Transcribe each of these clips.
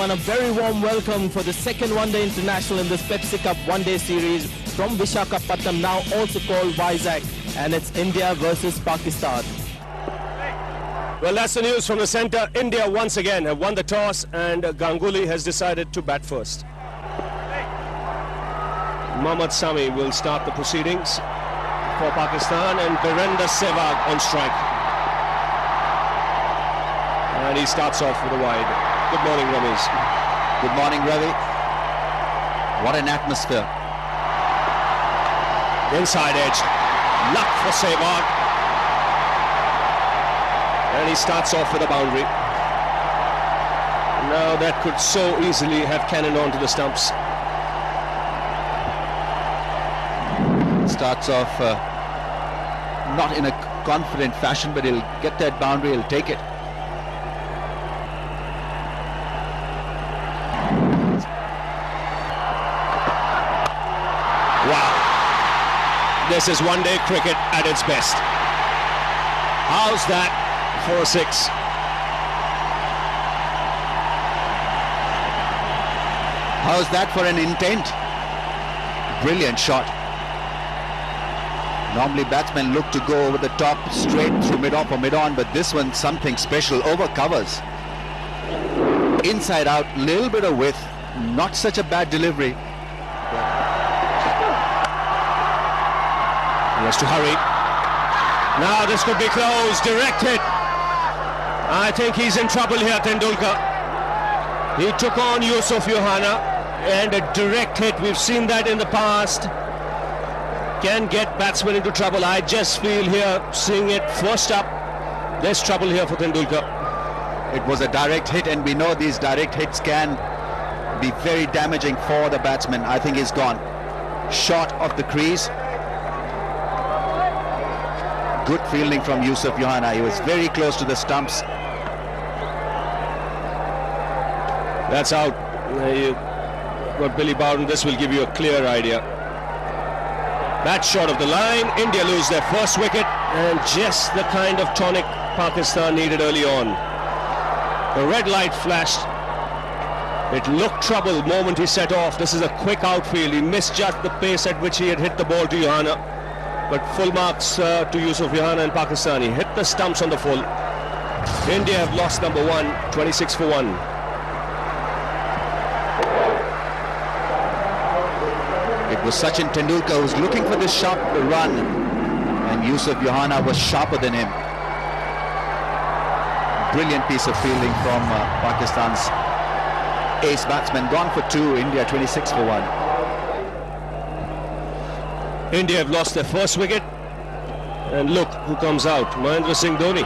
and a very warm welcome for the second one-day international in this Pepsi Cup one-day series from Vishakhapatnam, now also called Vizag, and it's India versus Pakistan. Well, that's the news from the centre. India once again have won the toss and Ganguly has decided to bat first. Mohammad Sami will start the proceedings for Pakistan and Virender Sehwag on strike. And he starts off with a wide. Good morning, Ramesh. Good morning, Ravi. What an atmosphere. Inside edge. Luck for Sehwag. And he starts off with a boundary. Now that could so easily have cannoned onto the stumps. Starts off not in a confident fashion, but he'll get that boundary, he'll take it. Wow. This is one-day cricket at its best. How's that for a six? How's that for an intent? Brilliant shot. Normally batsmen look to go over the top, straight through mid-off or mid-on, but this one something special, over covers. Inside out, little bit of width, not such a bad delivery. He has to hurry. Now this could be close, direct hit. I think he's in trouble here, Tendulkar. He took on Yusuf Yohana, and a direct hit, we've seen that in the past, can get batsmen into trouble. I just feel here, seeing it first up, there's trouble here for Tendulkar. It was a direct hit, and we know these direct hits can be very damaging for the batsman. I think he's gone. Short of the crease. Good fielding from Yusuf Yohana. He was very close to the stumps. That's out. You got Billy Bowden. This will give you a clear idea. That shot of the line. India lose their first wicket, and just the kind of tonic Pakistan needed early on. The red light flashed. It looked trouble the moment he set off. This is a quick outfield. He misjudged the pace at which he had hit the ball to Yohana. But full marks to Yusuf Yohana and Pakistan. He hit the stumps on the full. India have lost number one, 26 for 1. It was Sachin Tendulkar who was looking for this sharp run, and Yusuf Yohana was sharper than him. Brilliant piece of fielding from Pakistan's ace batsman. Gone for 2, India 26 for 1. India have lost their first wicket, and look who comes out, Mahendra Singh Dhoni.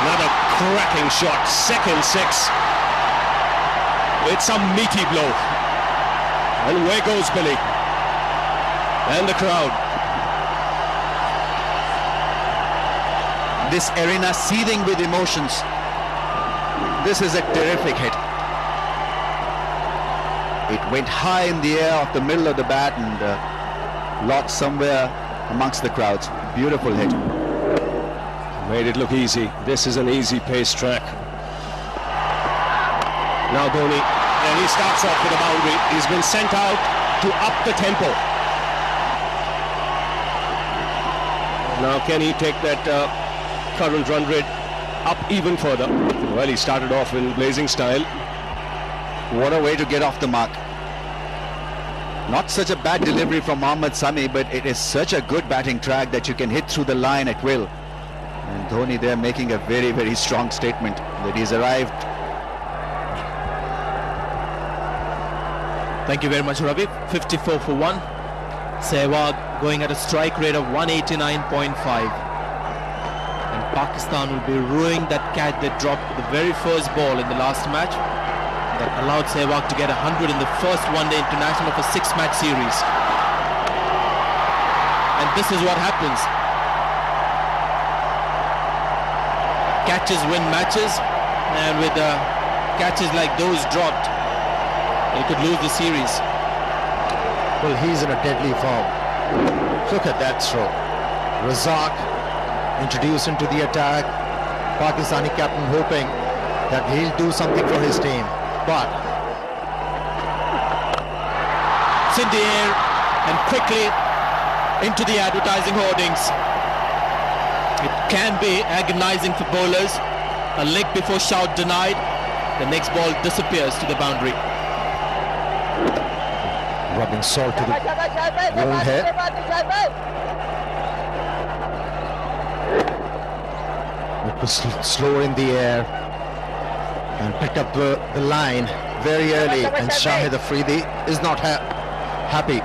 Another cracking shot, second six. It's a meaty blow, and away goes Billy and the crowd. This arena seething with emotions. This is a terrific hit. It went high in the air off the middle of the bat and locked somewhere amongst the crowds. Beautiful hit. Made it look easy. This is an easy pace track. Now Dhoni, and he starts off with a boundary. He's been sent out to up the tempo. Now can he take that current run rate up even further? Well, he started off in blazing style. What a way to get off the mark. Not such a bad delivery from Mohammad Sami, but it is such a good batting track that you can hit through the line at will. And Dhoni there making a very, very strong statement that he's arrived. Thank you very much, Ravi. 54 for 1. Sehwag going at a strike rate of 189.5. And Pakistan will be ruining that catch they dropped the very first ball in the last match that allowed Sehwag to get 100 in the first one-day international of a 6-match series. And this is what happens. Catches win matches, and with catches like those dropped, he could lose the series. Well, he's in a deadly form. Look at that throw. Razak introduced into the attack. Pakistani captain hoping that he'll do something for his team. But It's in the air and quickly into the advertising hoardings. It can be agonizing for bowlers. A leg before shout denied. The next ball disappears to the boundary. rubbing salt to the wound here. It was slower in the air and picked up the line very early, and Shahid Afridi is not happy.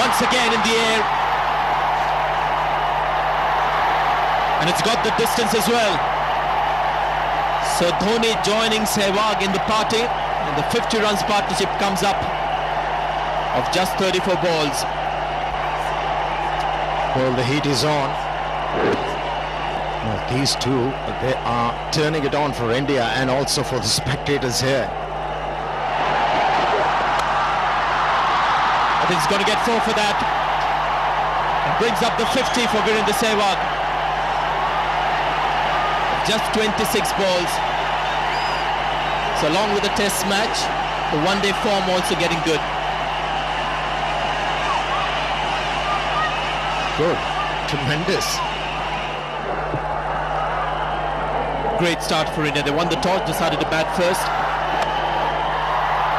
Once again in the air, and it's got the distance as well. So Dhoni joining Sehwag in the party, and the 50 runs partnership comes up of just 34 balls. Well, the heat is on. Well, these two, they are turning it on for India and also for the spectators here. I think he's going to get 4 for that. And brings up the 50 for Virendra Sehwag. Just 26 balls. So along with the test match, the one-day form also getting good. Good. Tremendous. Great start for India. They won the toss, decided to bat first.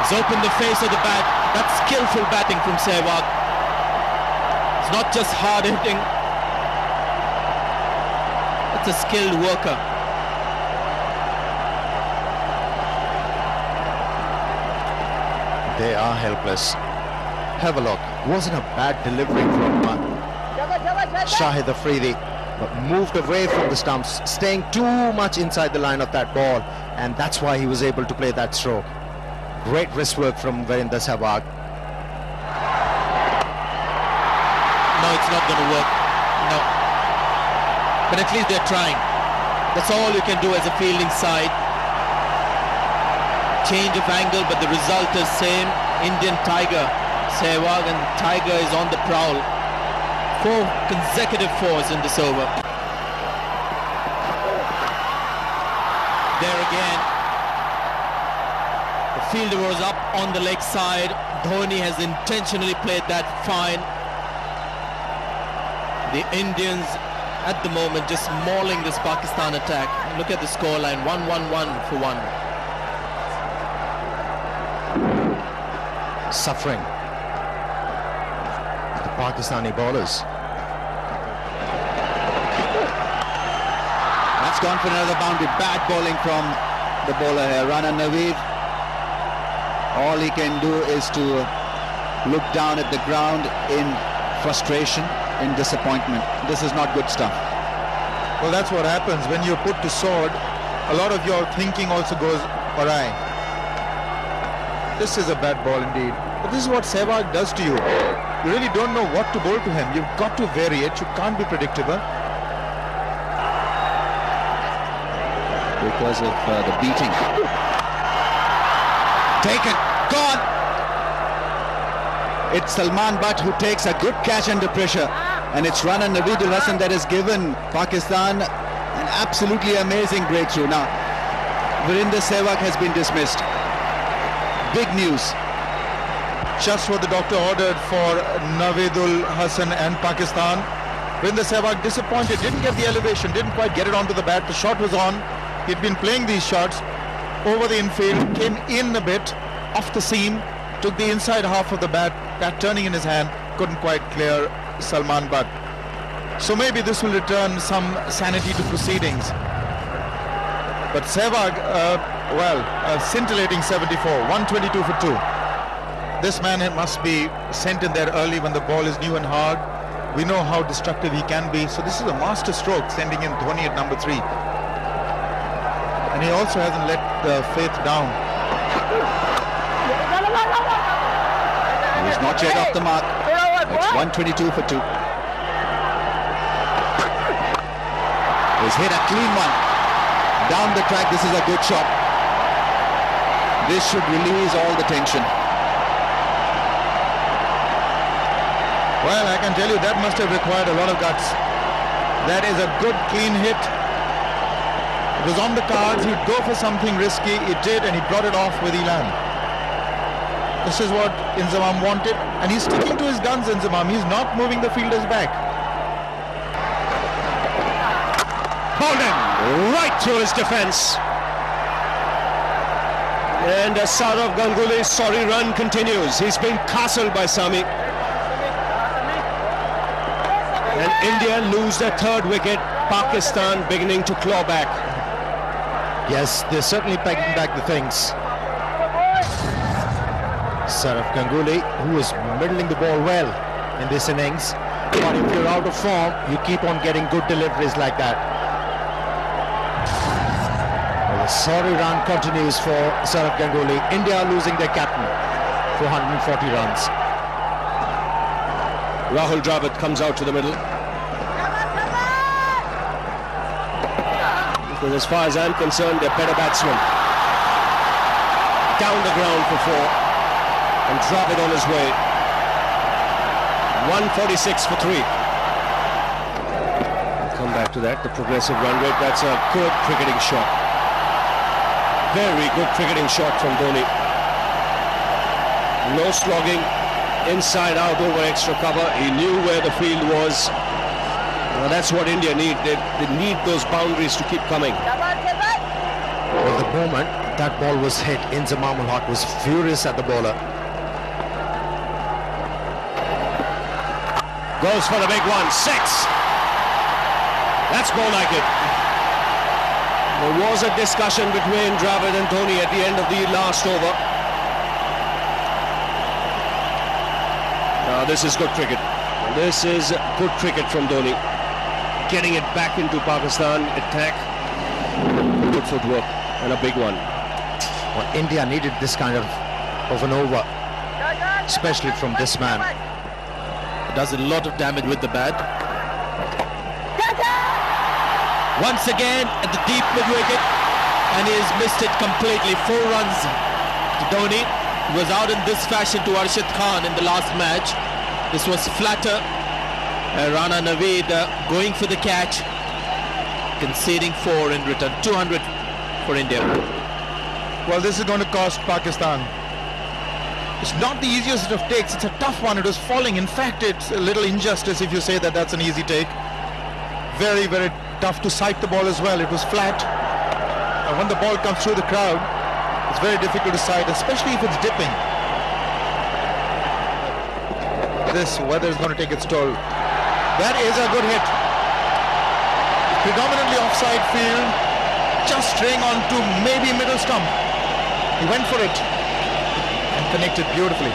He's opened the face of the bat. That's skillful batting from Sehwag. It's not just hard hitting. That's a skilled worker. They are helpless. Have a look. Wasn't a bad delivery from Shahid Afridi, but moved away from the stumps, staying too much inside the line of that ball, and that's why he was able to play that stroke. Great wrist work from Virendra Sehwag. No, it's not going to work. No. But at least they're trying. That's all you can do as a fielding side. Change of angle, but the result is same. Indian Tiger, Sehwag, and Tiger is on the prowl. 4 consecutive 4s in this over. There again. The fielder was up on the leg side. Dhoni has intentionally played that fine. The Indians at the moment just mauling this Pakistan attack. Look at the scoreline, 1-1-1 for 1. Suffering. The Pakistani bowlers. That's gone for another boundary. Bad bowling from the bowler here. Rana Naveed. All he can do is to look down at the ground in frustration, in disappointment. This is not good stuff. Well, that's what happens when you're put to sword. A lot of your thinking also goes awry. This is a bad ball indeed. But this is what Sehwag does to you. You really don't know what to bowl to him. You've got to vary it. You can't be predictable. Because of the beating. Taken. Gone. It's Salman Butt who takes a good catch under pressure. And it's Rana Naveedul Hasan that has given Pakistan an absolutely amazing breakthrough. Now, Virendra Sehwag has been dismissed. Big news. Just what the doctor ordered for Naveedul Hasan and Pakistan. Virendra Sehwag disappointed, didn't get the elevation, didn't quite get it onto the bat. The shot was on. He'd been playing these shots over the infield, came in a bit off the seam, took the inside half of the bat turning in his hand, couldn't quite clear Salman Butt. So maybe this will return some sanity to proceedings. But Sehwag, scintillating 74, 122 for 2. This man must be sent in there early when the ball is new and hard. We know how destructive he can be. So this is a master stroke, sending in Dhoni at number 3. And he also hasn't let the faith down. He's not yet off the mark. It's 122 for 2. He's hit a clean one. Down the track, this is a good shot. This should release all the tension. Well, I can tell you that must have required a lot of guts. That is a good clean hit. It was on the cards. He'd go for something risky. He did, and he brought it off with elan. This is what Inzamam wanted, and he's sticking to his guns, Inzamam. He's not moving the fielders back. Holden right through his defence. And Saurav Ganguly's sorry run continues. He's been castled by Sami. And India lose their third wicket. Pakistan beginning to claw back. Yes, they're certainly pegging back the things. Saurav Ganguly, who is middling the ball well in this innings, but if you're out of form, you keep on getting good deliveries like that. Well, the sorry run continues for Saurav Ganguly. India losing their captain for 140 runs. Rahul Dravid comes out to the middle. Because as far as I'm concerned, they're better batsmen. Down the ground for 4. And Dravid on his way. 146 for 3. We'll come back to that, the progressive run rate. That's a good cricketing shot. Very good cricketing shot from Dhoni. No slogging. Inside out over extra cover. He knew where the field was. Well, that's what India need. They need those boundaries to keep coming. Well, the moment that ball was hit, Inzamam ul Haq was furious at the bowler. Goes for the big one. 6. That's more like it. There was a discussion between Dravid and Dhoni at the end of the last over. Now this is good cricket. This is good cricket from Dhoni. Getting it back into Pakistan. Attack. Good footwork. And a big one. Well, India needed this kind of an over, especially from this man. Does a lot of damage with the bat. Once again at the deep mid-wicket, and he has missed it completely. 4 runs to Dhoni. He was out in this fashion to Arshad Khan in the last match. This was flatter. Rana Naveed going for the catch, conceding 4 in return. 200 for India. Well, this is going to cost Pakistan. It's not the easiest of takes. It's a tough one. It was falling. In fact, it's a little injustice if you say that that's an easy take. Very, very tough to sight the ball as well. It was flat. And when the ball comes through the crowd, it's very difficult to sight, especially if it's dipping. This weather is going to take its toll. That is a good hit. Predominantly offside field. Just straying on to maybe middle stump. He went for it. Connected beautifully.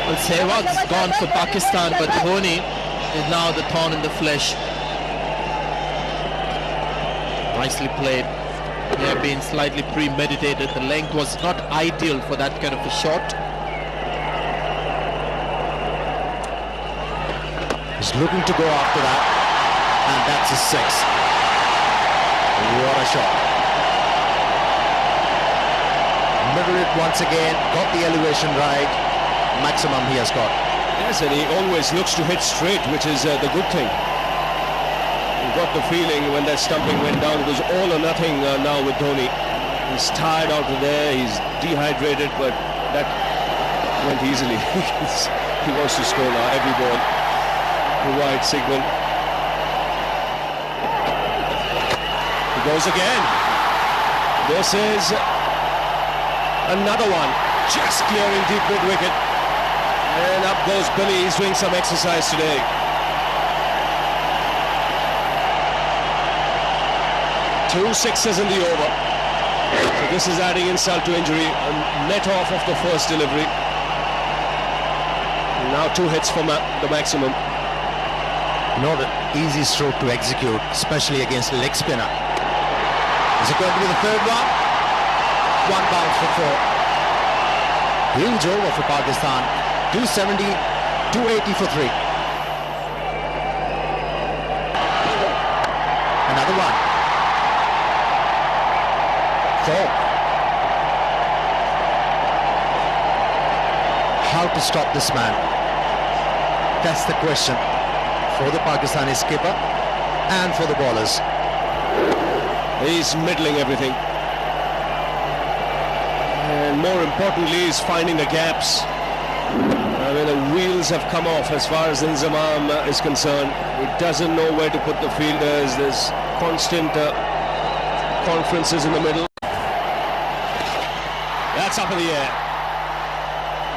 Well, Sehwag's gone for Pakistan, but Dhoni is now the thorn in the flesh. Nicely played. They have been slightly premeditated. The length was not ideal for that kind of a shot. He's looking to go after that, and that's a 6. What a shot. Middle it once again, got the elevation right. Maximum he has got. Yes, and he always looks to hit straight, which is the good thing. You got the feeling when that stumping went down, it was all or nothing now with Dhoni. He's tired out of there, he's dehydrated, but that went easily. He wants to score now, every ball. The wide signal. He goes again. This is another one, just clearing deep mid-wicket. And up goes Billy, he's doing some exercise today. Two 6s in the over. So this is adding insult to injury. A net off of the first delivery. Now 2 hits for the maximum. Not an easy stroke to execute, especially against a leg spinner. Is it going to be the third one? 1 bounce for 4. Huge over for Pakistan. 270, 280 for 3. Another one. 4. How to stop this man? That's the question for the Pakistani skipper and for the bowlers. He's middling everything. And more importantly, he's finding the gaps. I mean, the wheels have come off as far as Inzamam is concerned. He doesn't know where to put the fielders. There's constant conferences in the middle. That's up in the air.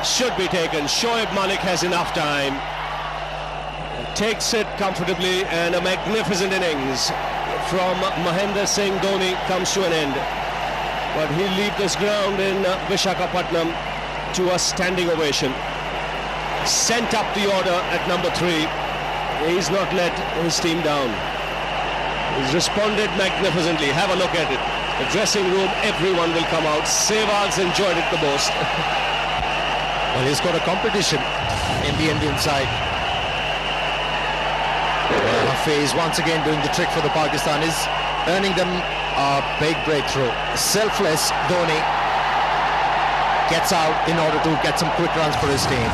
Should be taken. Shoaib Malik has enough time. Takes it comfortably, and a magnificent innings from Mahendra Singh Dhoni comes to an end. But he'll leave this ground in Vishakhapatnam to a standing ovation. Sent up the order at number 3. He's not let his team down. He's responded magnificently. Have a look at it. The dressing room, everyone will come out. Sehwag's enjoyed it the most. Well, he's got a competition in the Indian side. Hafeez once again doing the trick for the Pakistanis, earning them a big breakthrough. Selfless Dhoni gets out in order to get some quick runs for his team.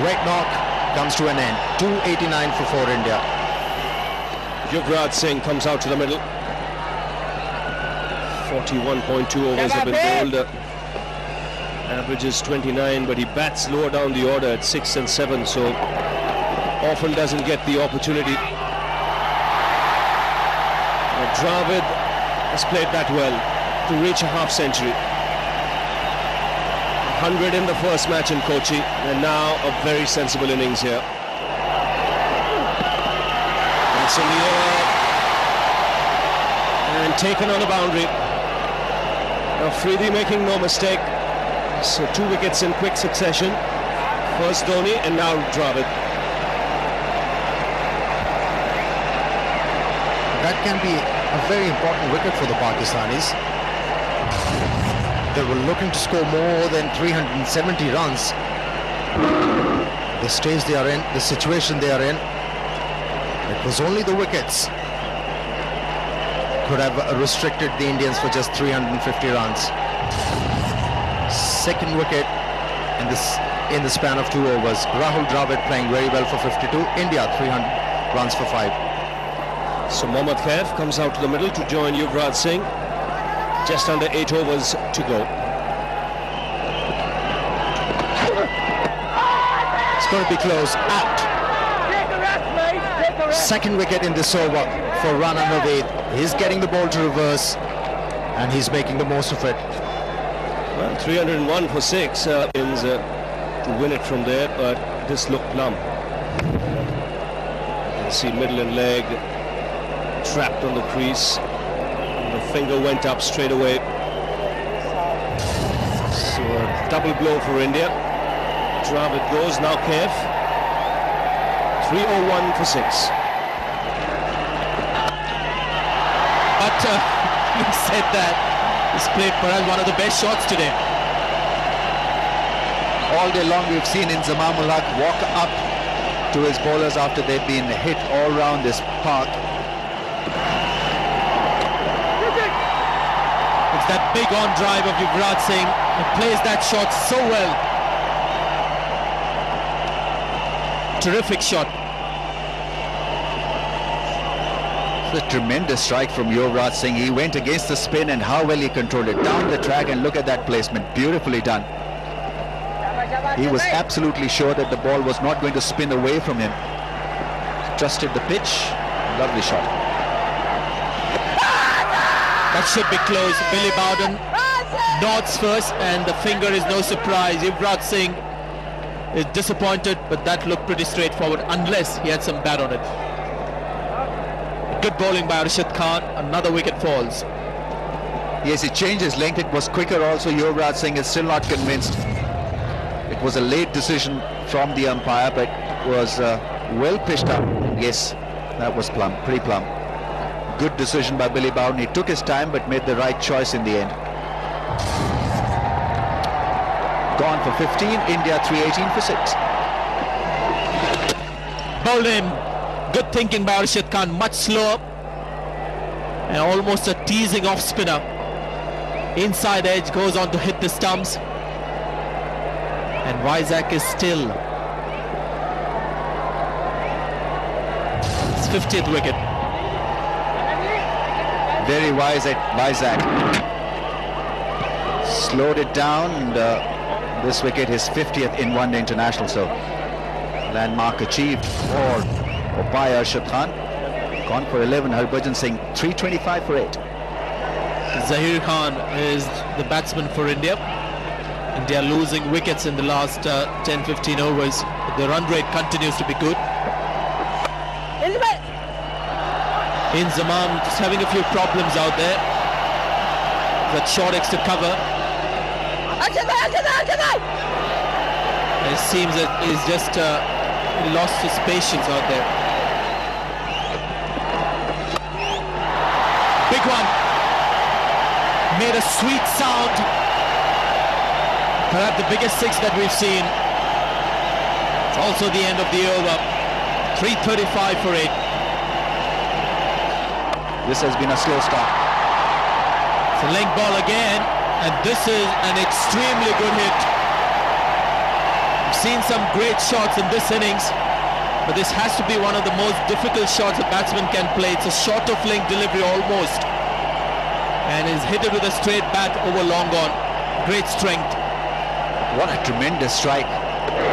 Red knock comes to an end. 289 for India. Yuvraj Singh comes out to the middle. 41.2 overs have been bowled. Averages 29, but he bats lower down the order at 6 and 7, so often doesn't get the opportunity. Dravid has played that well to reach a half century. 100 in the first match in Kochi, and now a very sensible innings here. That's in the air and taken on the boundary. Now Afridi making no mistake. So 2 wickets in quick succession. First Dhoni and now Dravid. That can be a very important wicket for the Pakistanis. They were looking to score more than 370 runs. The stage they are in, the situation they are in, it was only the wickets could have restricted the Indians for just 350 runs. Second wicket in the span of 2 overs. Rahul Dravid playing very well for 52. India 300 runs for 5. So Mohammad Khaif comes out to the middle to join Yuvraj Singh. Just under 8 overs to go. It's going to be close. Out. Second wicket in this over for Rana Naveed. He's getting the ball to reverse and he's making the most of it. Well, 301 for 6 to win it from there, but this looked plumb. You can see middle and leg trapped on the crease. The finger went up straight away. So a double blow for India. Dravid goes, now Khaif. 301 for 6. But you said that he's played perhaps one of the best shots today. All day long we've seen Inzamam ul Haq walk up to his bowlers after they've been hit all round this park. It's that big on drive of Yuvraj Singh. He plays that shot so well. Terrific shot. It's a tremendous strike from Yuvraj Singh. He went against the spin and how well he controlled it down the track, and look at that placement. Beautifully done. He was absolutely sure that the ball was not going to spin away from him. Trusted the pitch. Lovely shot. That should be close. Billy Bowden nods first, and the finger is no surprise. Yuvraj Singh is disappointed, but that looked pretty straightforward, unless he had some bat on it. Good bowling by Arshad Khan. Another wicket falls. Yes, he changed his length. It was quicker also. Yuvraj Singh is still not convinced. It was a late decision from the umpire, but it was well pitched up. Yes, that was plumb, pretty plumb. Good decision by Billy Bowden. He took his time but made the right choice in the end. Gone for 15, India 318 for 6. Bowled him. Good thinking by Arshad Khan. Much slower. And almost a teasing off spinner. Inside edge, goes on to hit the stumps. And Vizag is still 50th wicket. Very wise at Vizag. Slowed it down, and this wicket is 50th in one-day international. So landmark achieved for umpire Arshad Khan. Gone for 11. Harbhajan Singh 325 for 8. Zahir Khan is the batsman for India. India losing wickets in the last 10-15 overs. The run rate continues to be good. Inzamam just having a few problems out there. That short extra cover. It seems that he's just lost his patience out there. Big one. Made a sweet sound. Perhaps the biggest six that we've seen. It's also the end of the over. 335 for 8. This has been a slow start. It's a length ball again, and this is an extremely good hit. We've seen some great shots in this innings, but this has to be one of the most difficult shots a batsman can play. It's a short of length delivery almost, and is hit it with a straight bat over long on. Great strength. What a tremendous strike.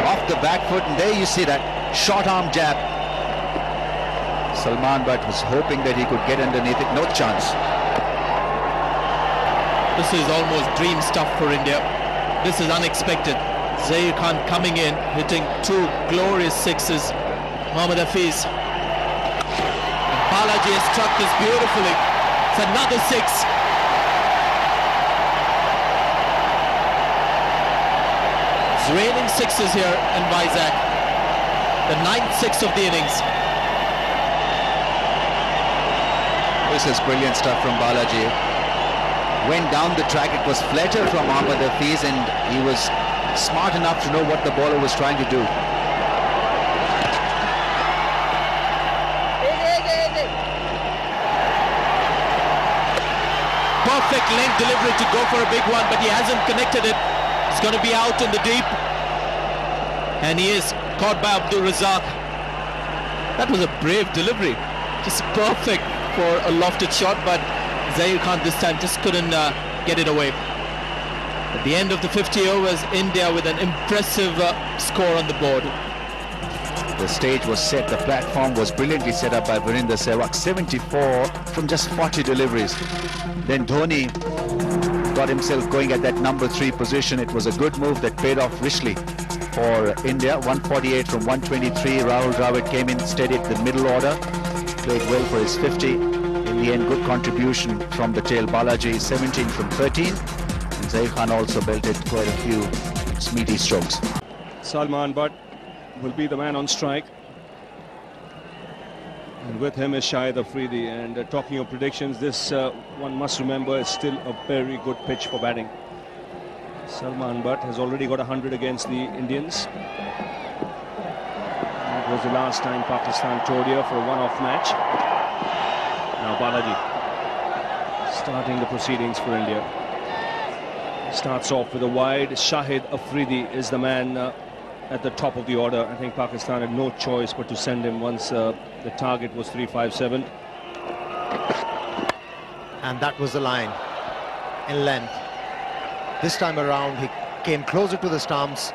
Off the back foot, and there you see that short arm jab. Salman Butt was hoping that he could get underneath it. No chance. This is almost dream stuff for India. This is unexpected. Zahir Khan coming in, hitting two glorious sixes. Mohammad Hafeez. Balaji has struck this beautifully. It's another six. It's raining sixes here in Vizag. The 9th six of the innings. This is brilliant stuff from Balaji. Went down the track. It was fletter from Mohammad Hafeez, and he was smart enough to know what the bowler was trying to do. Perfect length delivery to go for a big one, but he hasn't connected it. It's going to be out in the deep, and he is caught by Abdul Razak. That was a brave delivery, just perfect for a lofted shot, but Zahir Khan this time just couldn't get it away. At the end of the 50 overs, India with an impressive score on the board. The stage was set, the platform was brilliantly set up by Virender Sehwag. 74 from just 40 deliveries. Then Dhoni got himself going at that number 3 position. It was a good move that paid off richly for India. 148 from 123. Rahul Dravid came in steady at the middle order. Played well for his 50. In the end, good contribution from the tail. Balaji 17 from 13. And Zahir Khan also belted quite a few meaty strokes. Salman Butt will be the man on strike. And with him is Shahid Afridi. And talking of predictions, this one must remember is still a very good pitch for batting. Salman Butt has already got 100 against the Indians. It was the last time Pakistan toured here for a one-off match. Now Balaji starting the proceedings for India. Starts off with a wide. Shahid Afridi is the man at the top of the order. I think Pakistan had no choice but to send him once the target was 357. And that was the line in length. This time around he came closer to the stumps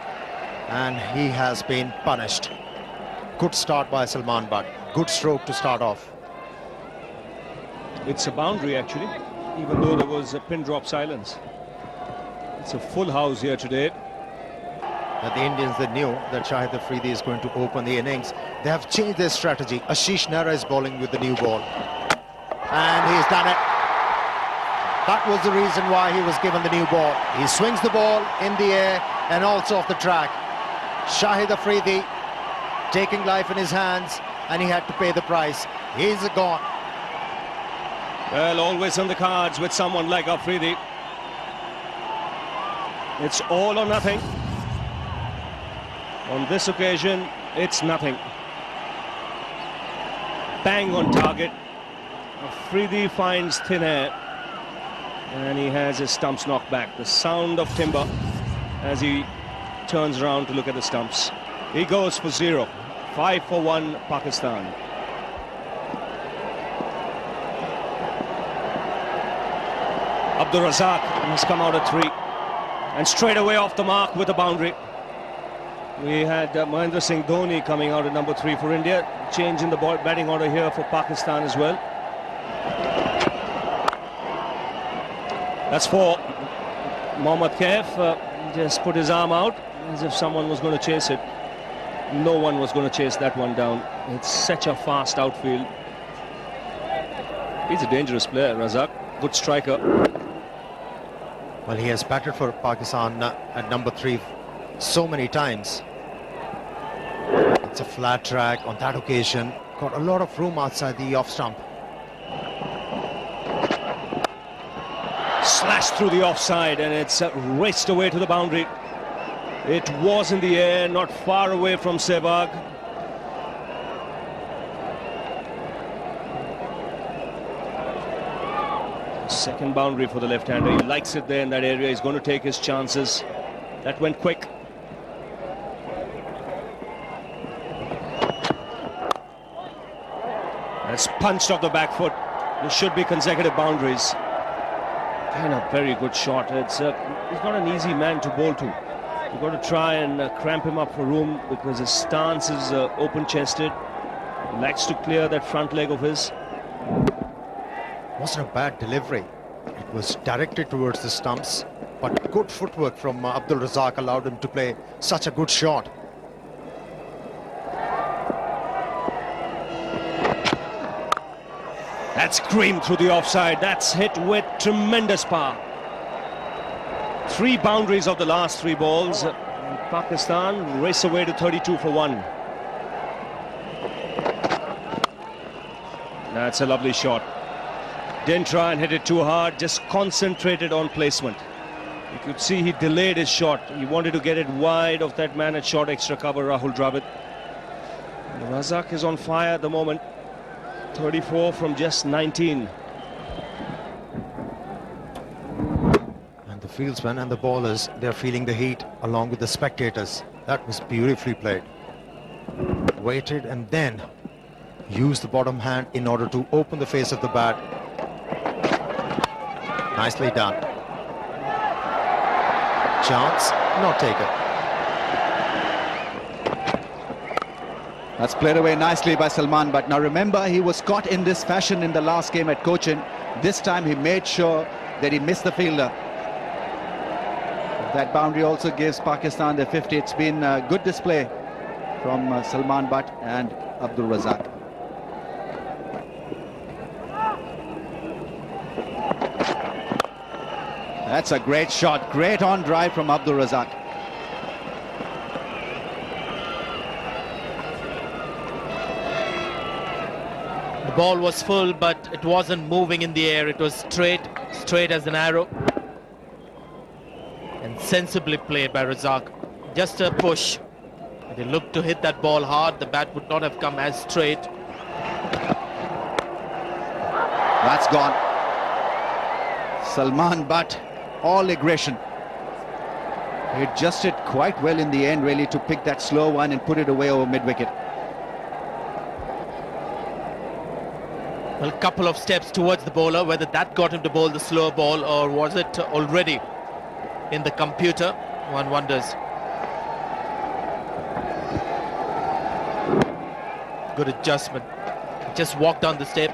and he has been punished. Good start by Salman Butt. Good stroke to start off. It's a boundary actually, even though there was a pin drop silence. It's a full house here today. But the Indians, they knew that Shahid Afridi is going to open the innings. They have changed their strategy. Ashish Nehra is bowling with the new ball. And he's done it. That was the reason why he was given the new ball. He swings the ball in the air and also off the track. Shahid Afridi taking life in his hands, and he had to pay the price. He's gone. Well, always on the cards with someone like Afridi. It's all or nothing. On this occasion, it's nothing. Bang on target. Afridi finds thin air. And he has his stumps knocked back. The sound of timber as he turns around to look at the stumps. He goes for 0. 5 for 1 Pakistan. Abdul Razak has come out at 3 and straight away off the mark with a boundary. We had Mahendra Singh Dhoni coming out at number 3 for India. Change in the batting order here for Pakistan as well. That's 4. Mohammad Kaif just put his arm out as if someone was going to chase it. No one was going to chase that one down. It's such a fast outfield. He's a dangerous player, Razak. Good striker. Well, he has batted for Pakistan at number 3 so many times. It's a flat track on that occasion. Got a lot of room outside the off stump. Slashed through the offside and it's raced away to the boundary. It was in the air, not far away from Sehwag. Second boundary for the left-hander. He likes it there in that area. He's going to take his chances. That went quick. That's punched off the back foot. There should be consecutive boundaries. And a very good shot. He's not an easy man to bowl to. You've got to try and cramp him up for room because his stance is open-chested. He likes to clear that front leg of his. Wasn't a bad delivery. It was directed towards the stumps, but good footwork from Abdul Razak allowed him to play such a good shot. That's screamed through the offside. That's hit with tremendous power. 3 boundaries of the last 3 balls. Pakistan race away to 32 for 1. That's a lovely shot. Didn't try and hit it too hard, just concentrated on placement. You could see he delayed his shot. He wanted to get it wide of that man at short extra cover, Rahul Dravid. Razak is on fire at the moment. 34 from just 19. And the fieldsmen and the bowlers, they're feeling the heat along with the spectators. That was beautifully played. Waited and then used the bottom hand in order to open the face of the bat. Nicely done. Chance not taken. That's played away nicely by Salman, but now remember, he was caught in this fashion in the last game at Cochin. This time he made sure that he missed the fielder. That boundary also gives Pakistan their 50. It's been a good display from Salman Butt and Abdul Razak. That's a great shot, great on drive from Abdul Razak. The ball was full, but it wasn't moving in the air. It was straight as an arrow. And sensibly played by Razak. Just a push. If he looked to hit that ball hard, the bat would not have come as straight. That's gone. Salman Butt, all aggression. He adjusted quite well in the end, really, to pick that slow one and put it away over mid-wicket. Well, a couple of steps towards the bowler, whether that got him to bowl the slow ball or was it already in the computer, one wonders. Good adjustment. Just walked down the step.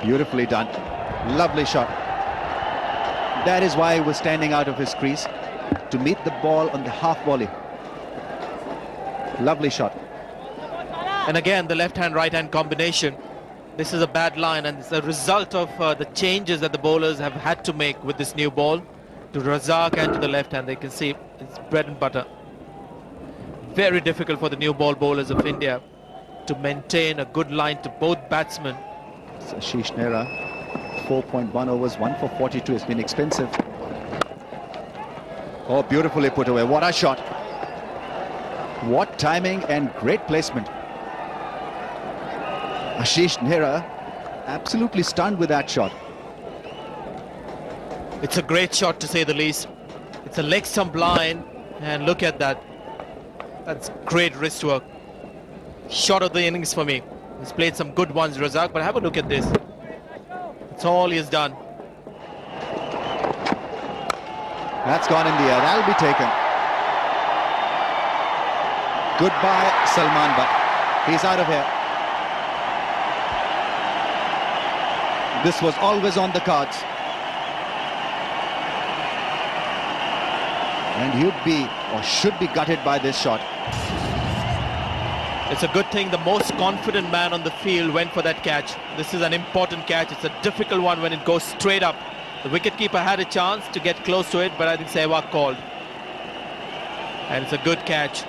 Beautifully done. Lovely shot. That is why he was standing out of his crease, to meet the ball on the half volley. Lovely shot. And again, the left-hand, right-hand combination. This is a bad line, and it's a result of the changes that the bowlers have had to make with this new ball. To Razak and to the left-hand, they can see it's bread and butter. Very difficult for the new ball bowlers of India to maintain a good line to both batsmen. Ashish Nehra, 4.1 overs, 1 for 42. It's been expensive. Oh, beautifully put away. What a shot. What timing and great placement. Ashish Nehra absolutely stunned with that shot. It's a great shot, to say the least. It's a leg stump line, and look at that. That's great wrist work. Shot of the innings for me. He's played some good ones, Razak, but have a look at this. That's all he has done. That's gone in the air. That'll be taken. Goodbye, Salman, but he's out of here. This was always on the cards. And he'd be, or should be, gutted by this shot. It's a good thing the most confident man on the field went for that catch. This is an important catch. It's a difficult one when it goes straight up. The wicketkeeper had a chance to get close to it, but I think Sehwag called. And it's a good catch.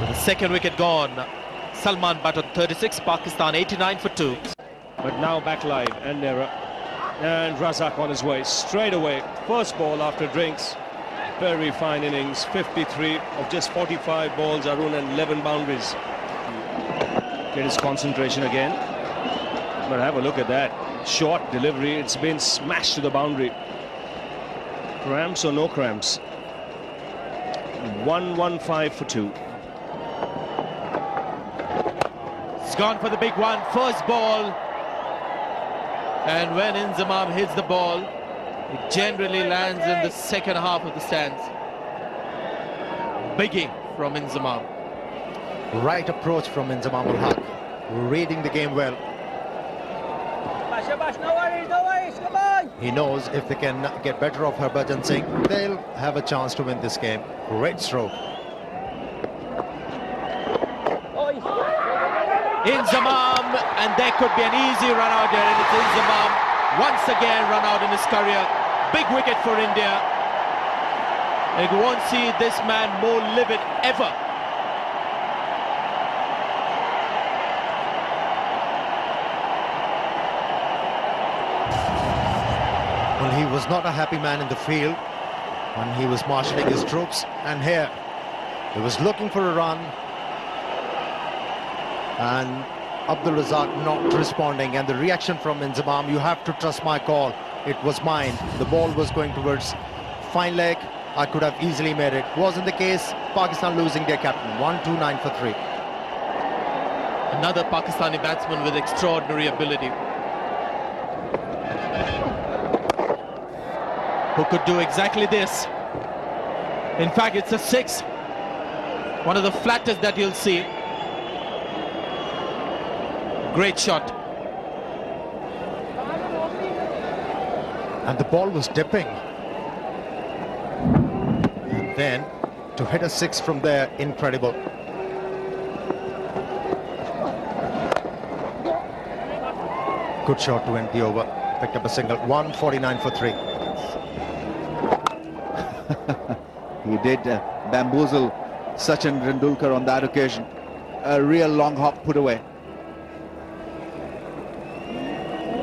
With the second wicket gone, Salman Butt on 36, Pakistan 89 for 2. But now back live, and Nehra. And Razak on his way, straight away. First ball after drinks. Very fine innings, 53 of just 45 balls, Arun, and 11 boundaries. Get his concentration again. But have a look at that. Short delivery, it's been smashed to the boundary. Cramps or no cramps? 115 for 2. It's gone for the big one, first ball. And when Inzamam hits the ball, it generally lands in the second half of the stands. Biggie from Inzamam. Right approach from Inzamam ul Haq. Reading the game well. No worries, come on! He knows if they can get better of Harbhajan Singh, they'll have a chance to win this game. Great stroke. Inzamam, and there could be an easy run out there, and it's Inzamam once again run out in his career. Big wicket for India. And you won't see this man more livid ever. Well, he was not a happy man in the field when he was marshalling his troops, and here he was looking for a run, and Abdul Razak not responding, and the reaction from Inzamam, you have to trust my call, it was mine. The ball was going towards fine leg, I could have easily made it. Wasn't the case. Pakistan losing their captain, 129 for 3. Another Pakistani batsman with extraordinary ability, who could do exactly this. In fact, it's a 6, one of the flattest that you'll see. Great shot. And the ball was dipping. And then to hit a 6 from there, incredible. Good shot to end the over. Picked up a single, 149 for 3. He did bamboozle Sachin Tendulkar on that occasion. A real long hop put away.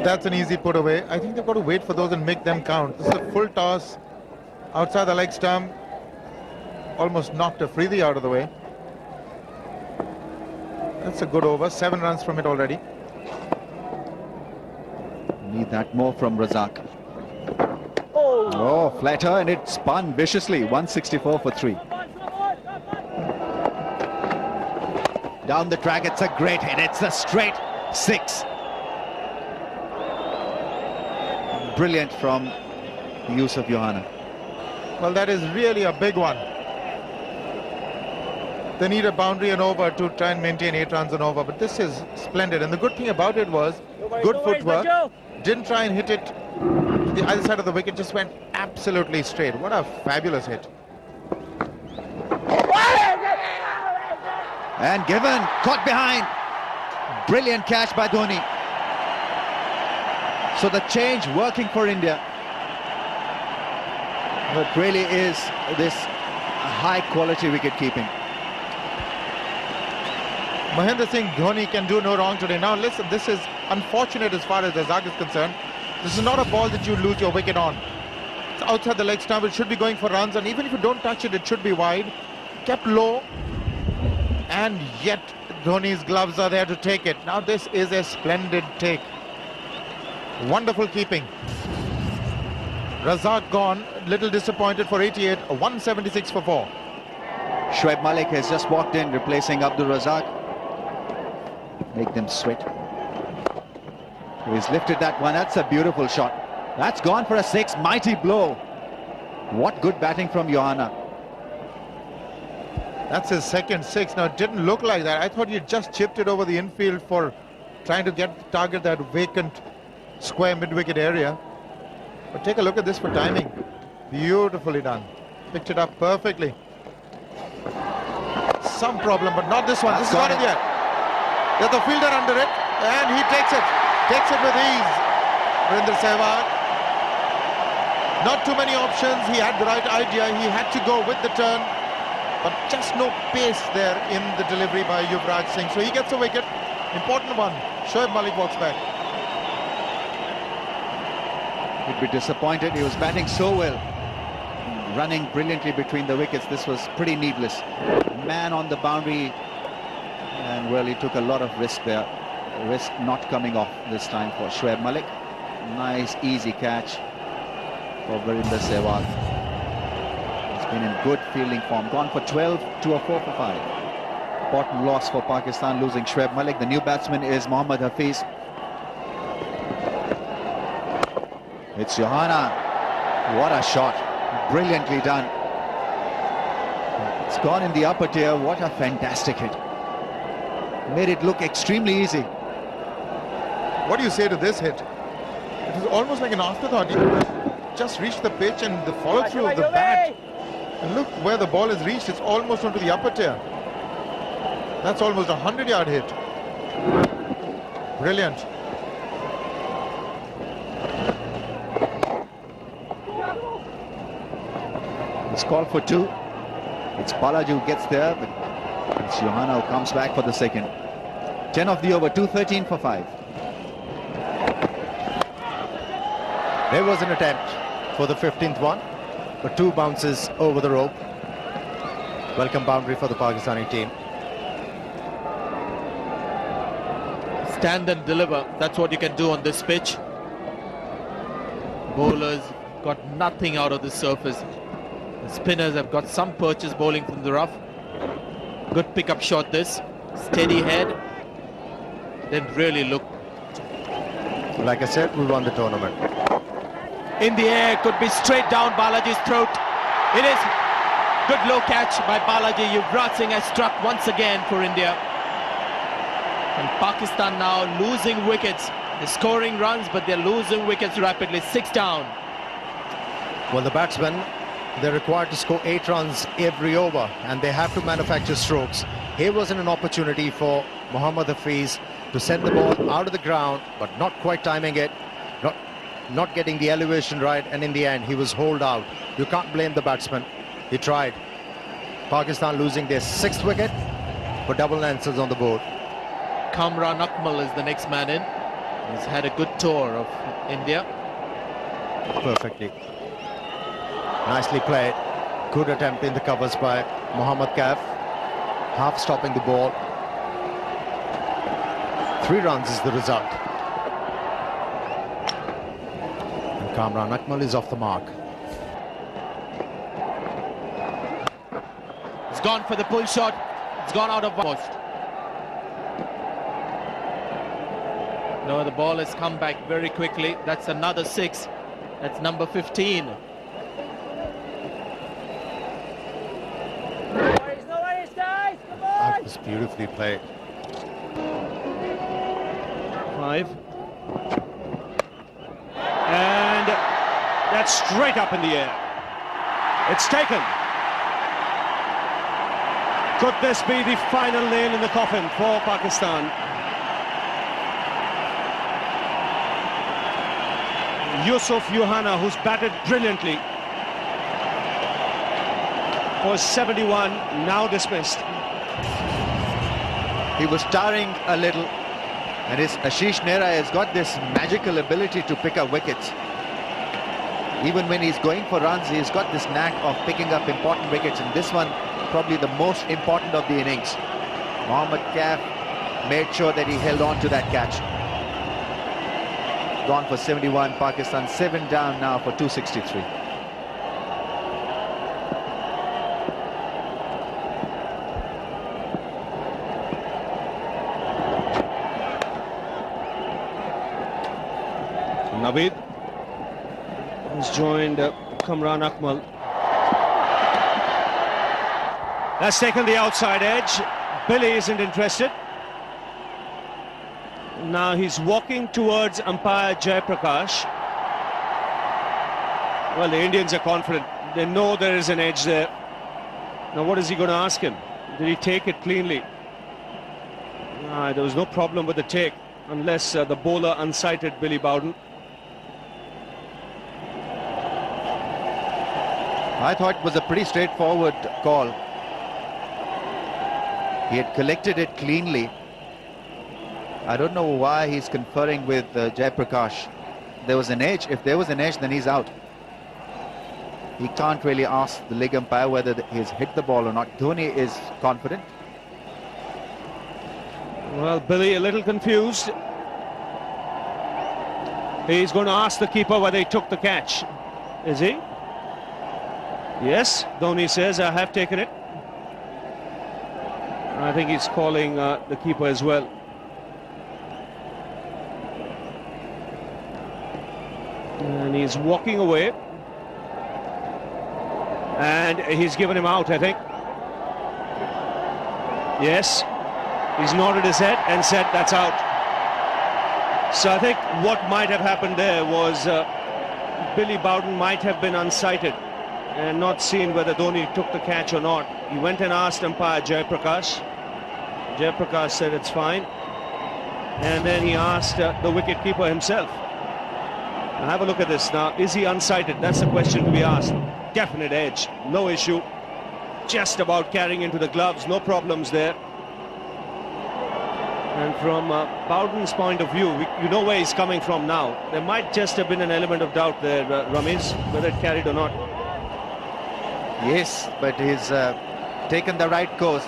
That's an easy put away. I think they've got to wait for those and make them count. This is a full toss outside the leg stump. Almost knocked Afridi out of the way. That's a good over. 7 runs from it already. Need that more from Razak. Oh, flatter, and it spun viciously. 164 for 3. Down the track, it's a great hit. It's a straight 6. Brilliant from Yusuf Johanna. Well, that is really a big one. They need a boundary and over to try and maintain 8 runs and over, but this is splendid. And the good thing about it was good footwork. Didn't try and hit it to the other side of the wicket, just went absolutely straight. What a fabulous hit. And given, caught behind. Brilliant catch by Dhoni. So the change working for India. But really is this high quality wicket keeping. Mahendra Singh Dhoni can do no wrong today. Now listen, this is unfortunate as far as Razak is concerned. This is not a ball that you lose your wicket on. It's outside the leg stump. It should be going for runs, and even if you don't touch it, it should be wide. Kept low, and yet Dhoni's gloves are there to take it. Now this is a splendid take. Wonderful keeping. Razak gone, little disappointed for 88, 176 for 4. Shoaib Malik has just walked in, replacing Abdul Razak. Make them sweat. He's lifted that one. That's a beautiful shot. That's gone for a 6. Mighty blow. What good batting from Johanna. That's his second 6. Now, it didn't look like that. I thought he just chipped it over the infield for trying to target that vacant square mid-wicket area. But take a look at this for timing. Beautifully done. Picked it up perfectly. Some problem, but not this one. This is not it yet. There's the fielder under it, and he takes it. Takes it with ease. Virender Sehwag. Not too many options. He had the right idea. He had to go with the turn, but just no pace there in the delivery by Yuvraj Singh. So he gets a wicket. Important one. Shoaib Malik walks back. He'd be disappointed. He was batting so well, running brilliantly between the wickets. This was pretty needless. Man on the boundary, and well, he took a lot of risk there. Risk not coming off this time for Shoaib Malik. Nice easy catch for Virender Sehwag. He's been in good fielding form. Gone for 12 to a 4 for 5. Important loss for Pakistan, losing Shoaib Malik. The new batsman is Mohammad Hafeez. It's Johanna. What a shot. Brilliantly done. It's gone in the upper tier. What a fantastic hit. Made it look extremely easy. What do you say to this hit? It was almost like an afterthought. He just reached the pitch and the follow through of the bat. And look where the ball has reached. It's almost onto the upper tier. That's almost a 100-yard hit. Brilliant. It's called for 2. It's Balaji who gets there, but it's Johanna who comes back for the second. 10 of the over, 213 for 5. There was an attempt for the 15th one, but 2 bounces over the rope. Welcome boundary for the Pakistani team. Stand and deliver. That's what you can do on this pitch. Bowlers got nothing out of the surface. The spinners have got some purchase bowling from the rough. Good pickup shot this. Steady head. Then really look. Like I said, we won the tournament. In the air, could be straight down Balaji's throat. It is. Good low catch by Balaji. Yuvraj Singh has struck once again for India. And Pakistan now losing wickets. They're scoring runs, but they're losing wickets rapidly. 6 down. Well, the batsmen, they're required to score 8 runs every over, and they have to manufacture strokes. Here wasn't an opportunity for Mohammad Hafeez to send the ball out of the ground, but not quite timing it, not getting the elevation right, and in the end he was holed out. You can't blame the batsman. He tried. Pakistan losing their 6th wicket for double lances on the board. Kamran Akmal is the next man in. He's had a good tour of India. Perfectly. Nicely played. Good attempt in the covers by Mohammad Kaif. Half stopping the ball. 3 runs is the result. And Kamran Akmal is off the mark. It's gone for the pull shot. It's gone out of post. No, the ball has come back very quickly. That's another 6. That's number 15. No worries, guys. Come on. That was beautifully played. 5. And that's straight up in the air. It's taken. Could this be the final nail in the coffin for Pakistan? Yusuf Johanna, who's batted brilliantly, for 71, now dismissed. He was towering a little, and his Ashish Nehra has got this magical ability to pick up wickets. Even when he's going for runs, he's got this knack of picking up important wickets, and this one probably the most important of the innings. Mohammad Kaif made sure that he held on to that catch. Gone for 71, Pakistan 7 down now for 263. Naveed has joined Kamran Akmal. That's taken the outside edge. Billy isn't interested. Now he's walking towards umpire Jayaprakash. Well, the Indians are confident. They know there is an edge there. Now what is he going to ask him? Did he take it cleanly? There was no problem with the take, unless the bowler unsighted Billy Bowden. I thought it was a pretty straightforward call. He had collected it cleanly. I don't know why he's conferring with Jayaprakash. There was an edge. If there was an edge, then he's out. He can't really ask the leg umpire whether he's hit the ball or not. Dhoni is confident. Well, Billy a little confused. He's going to ask the keeper whether he took the catch. Is he? Yes, Dhoni says, I have taken it. I think he's calling the keeper as well. And he's walking away. And he's given him out, I think. Yes. He's nodded his head and said that's out. So I think what might have happened there was Billy Bowden might have been unsighted and not seen whether Dhoni took the catch or not. He went and asked umpire Jayaprakash. Jayaprakash said it's fine. And then he asked the wicket-keeper himself. Now have a look at this now. Is he unsighted? That's the question to be asked. Definite edge, no issue. Just about carrying into the gloves, no problems there. And from Bowden's point of view, you know where he's coming from now. There might just have been an element of doubt there, Ramesh, whether it carried or not. Yes, but he's taken the right course.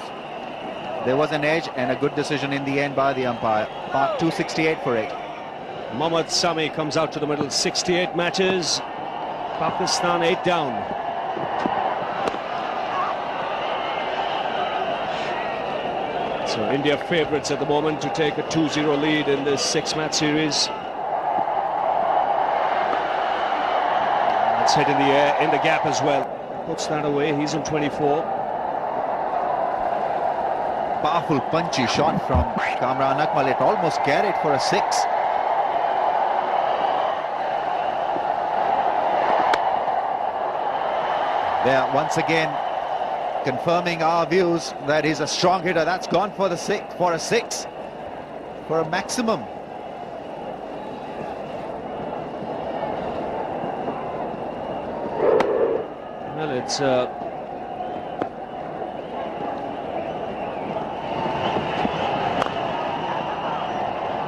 There was an edge and a good decision in the end by the umpire. Part 268 for it. Mohammad Sami comes out to the middle. 68 matches. Pakistan 8 down. So India favourites at the moment to take a 2-0 lead in this 6-match series. It's hit in the air, in the gap as well. Puts that away, he's on 24. Powerful punchy shot from Kamran Akmal. It almost carried for a 6. There once again confirming our views that he's a strong hitter. That's gone for the 6, for a 6, for a maximum. Well, it's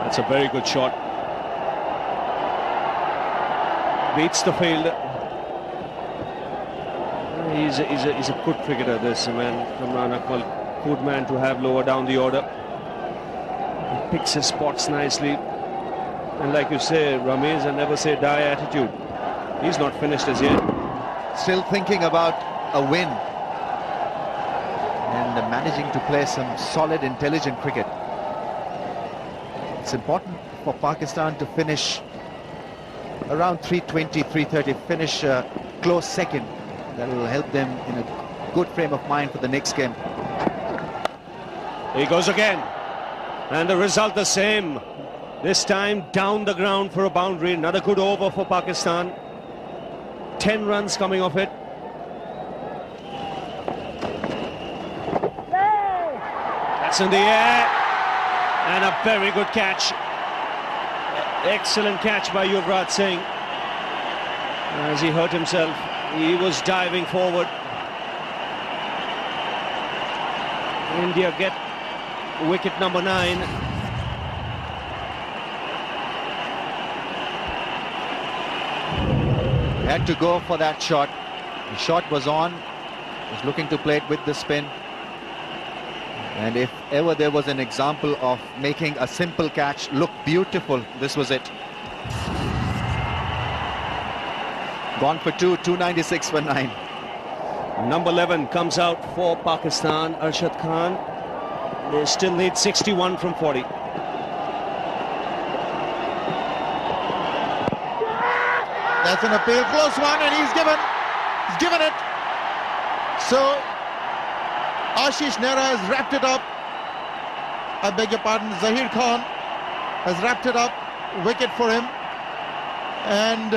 that's a very good shot. Beats the field. He's a good cricketer, this man, Kamran Akmal. Good man to have lower down the order. He picks his spots nicely. And like you say, Ramesh, and never say die attitude. He's not finished as yet. Still thinking about a win. And managing to play some solid, intelligent cricket. It's important for Pakistan to finish around 320, 330, finish close second. That will help them in a good frame of mind for the next game. He goes again. And the result the same. This time down the ground for a boundary. Another good over for Pakistan. 10 runs coming off it. That's in the air. And a very good catch. Excellent catch by Yuvraj Singh. As he hurt himself. He was diving forward. India get wicket number 9. Had to go for that shot. The shot was on. Was looking to play it with the spin. And if ever there was an example of making a simple catch look beautiful, this was it. Gone for 2, 296 for 9. Number 11 comes out for Pakistan, Arshad Khan. They still need 61 from 40. That's an appeal, close one, and he's given it. So Ashish Nehra has wrapped it up. I beg your pardon, Zahir Khan has wrapped it up. Wicket for him. And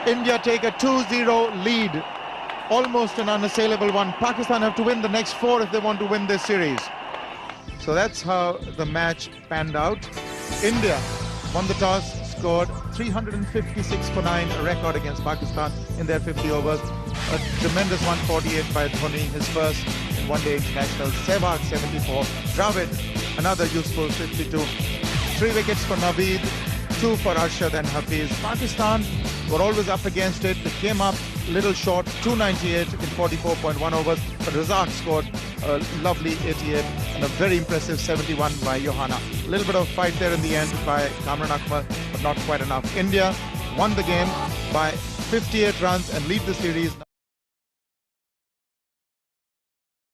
India take a 2-0 lead. Almost an unassailable one. Pakistan have to win the next 4 if they want to win this series. So that's how the match panned out. India won the toss, scored 356 for 9, a record against Pakistan in their 50 overs. A tremendous 148 by Dhoni, his first in one-day international. Sehwag 74, Dravid another useful 52. 3 wickets for Naveed, 2 for Arshad and Hafeez. Pakistan were always up against it. They came up little short, 298 in 44.1 overs. But Razak scored a lovely 88 and a very impressive 71 by Johanna. A little bit of fight there in the end by Kamran Akmal, but not quite enough. India won the game by 58 runs and lead the series.